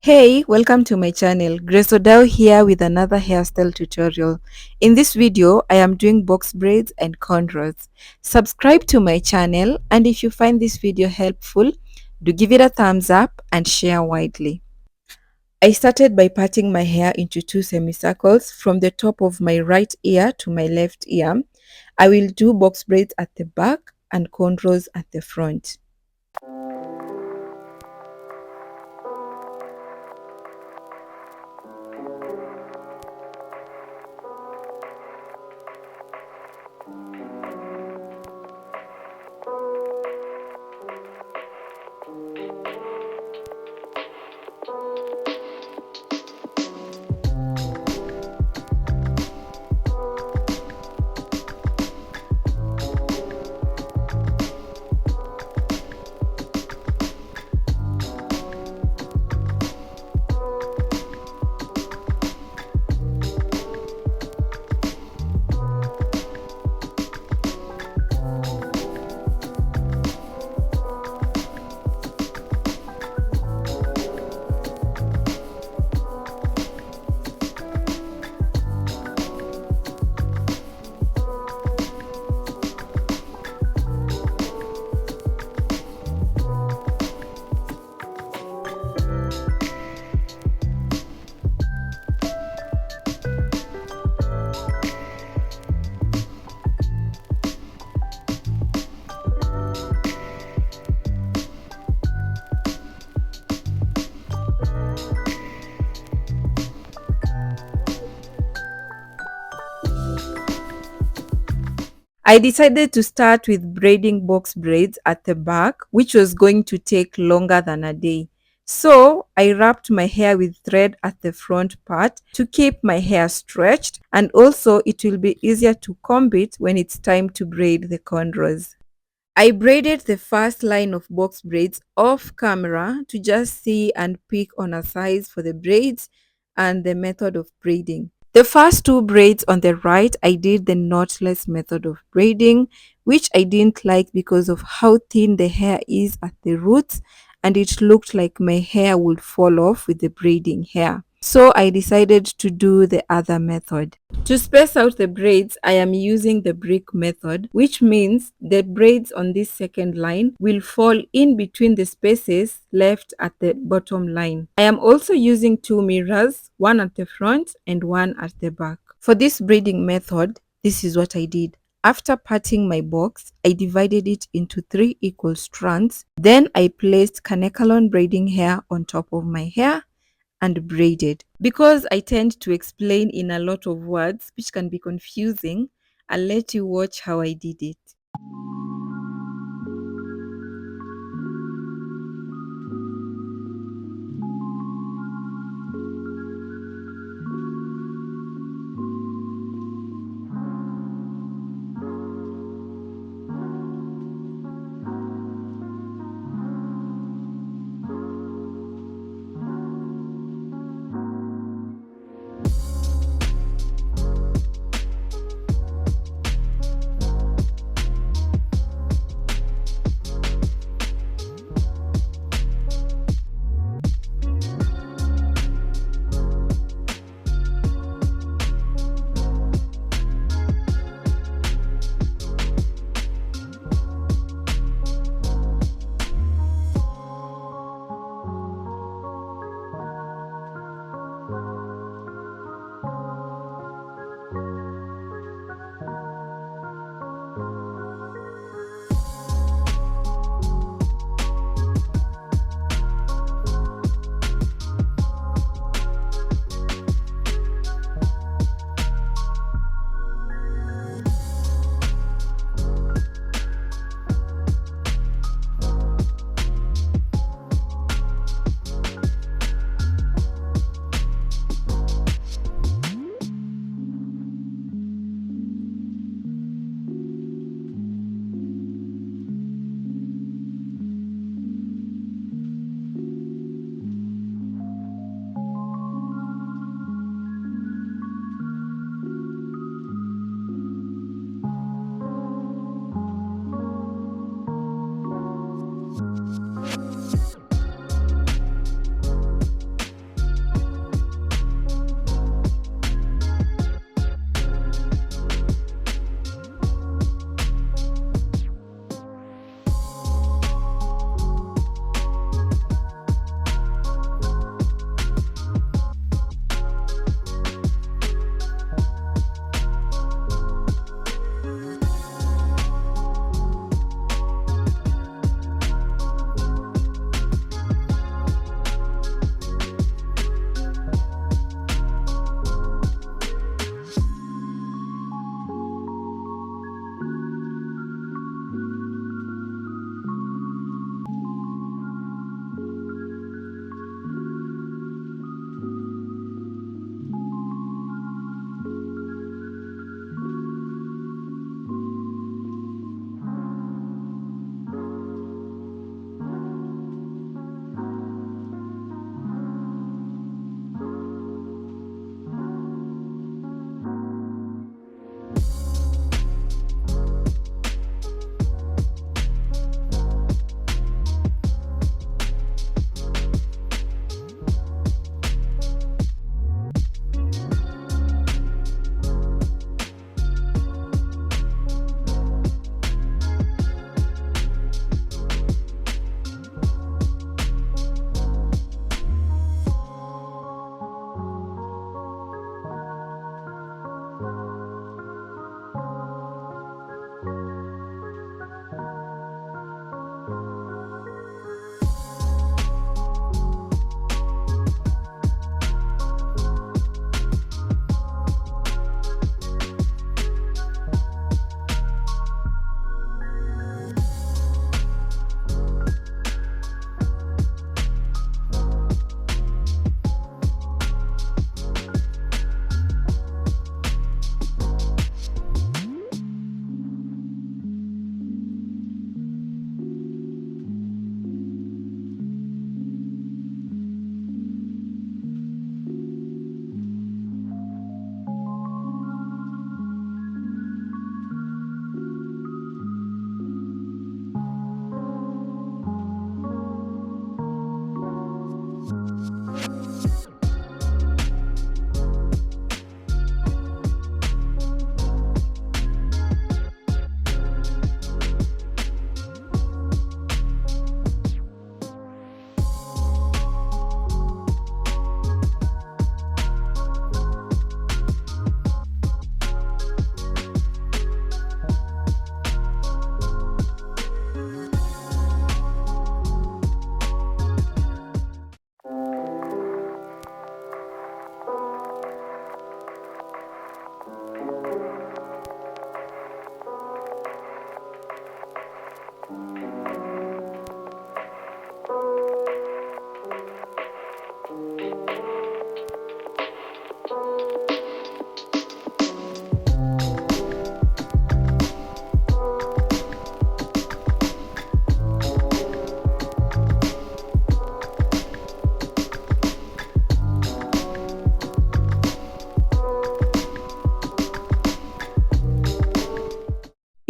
Hey, welcome to my channel. Grace Odao here with another hairstyle tutorial. In this video, I am doing box braids and cornrows. Subscribe to my channel, and if you find this video helpful, do give it a thumbs up and share widely. I started by parting my hair into two semicircles from the top of my right ear to my left ear. I will do box braids at the back and cornrows at the front. I decided to start with braiding box braids at the back, which was going to take longer than a day. So I wrapped my hair with thread at the front part to keep my hair stretched, and also it will be easier to comb it when it's time to braid the cornrows. I braided the first line of box braids off camera to just see and pick on a size for the braids and the method of braiding. The first two braids on the right, I did the knotless method of braiding, which I didn't like because of how thin the hair is at the roots, and it looked like my hair would fall off with the braiding hair. So I decided to do the other method. To space out the braids, I am using the brick method, which means the braids on this second line will fall in between the spaces left at the bottom line. I am also using two mirrors, one at the front and one at the back. For this braiding method, this is what I did. After parting my box, I divided it into 3 equal strands. Then I placed Kanekalon braiding hair on top of my hair and braided. Because I tend to explain in a lot of words, which can be confusing, I'll let you watch how I did it.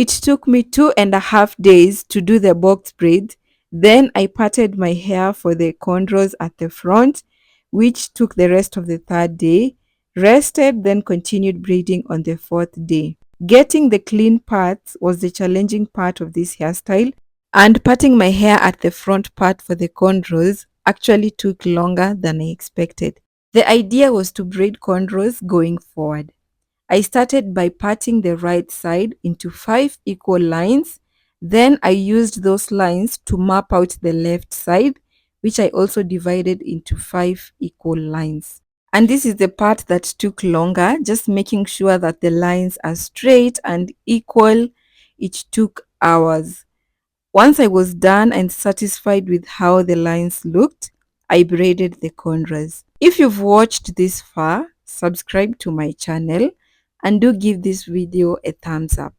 It took me 2.5 days to do the box braid. Then I parted my hair for the cornrows at the front, which took the rest of the third day. Rested, then continued braiding on the fourth day. Getting the clean parts was the challenging part of this hairstyle, and parting my hair at the front part for the cornrows actually took longer than I expected. The idea was to braid cornrows going forward. I started by parting the right side into 5 equal lines. Then I used those lines to map out the left side, which I also divided into 5 equal lines. And this is the part that took longer, just making sure that the lines are straight and equal. It took hours. Once I was done and satisfied with how the lines looked, I braided the cornrows. If you've watched this far, subscribe to my channel and do give this video a thumbs up.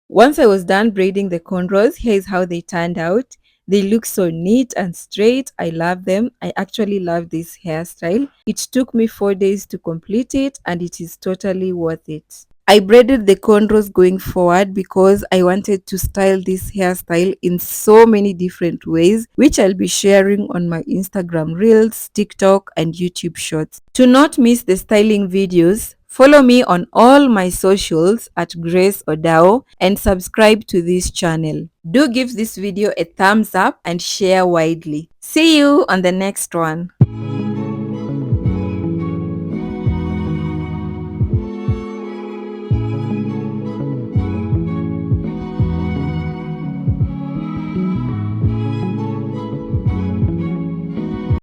Once I was done braiding the cornrows, here's how they turned out. They look so neat and straight. I love them. I actually love this hairstyle. It took me 4 days to complete it and it is totally worth it. I braided the cornrows going forward because I wanted to style this hairstyle in so many different ways, which I'll be sharing on my Instagram Reels, TikTok, and YouTube Shorts. To not miss the styling videos, follow me on all my socials at Grace Odao and subscribe to this channel. Do give this video a thumbs up and share widely. See you on the next one.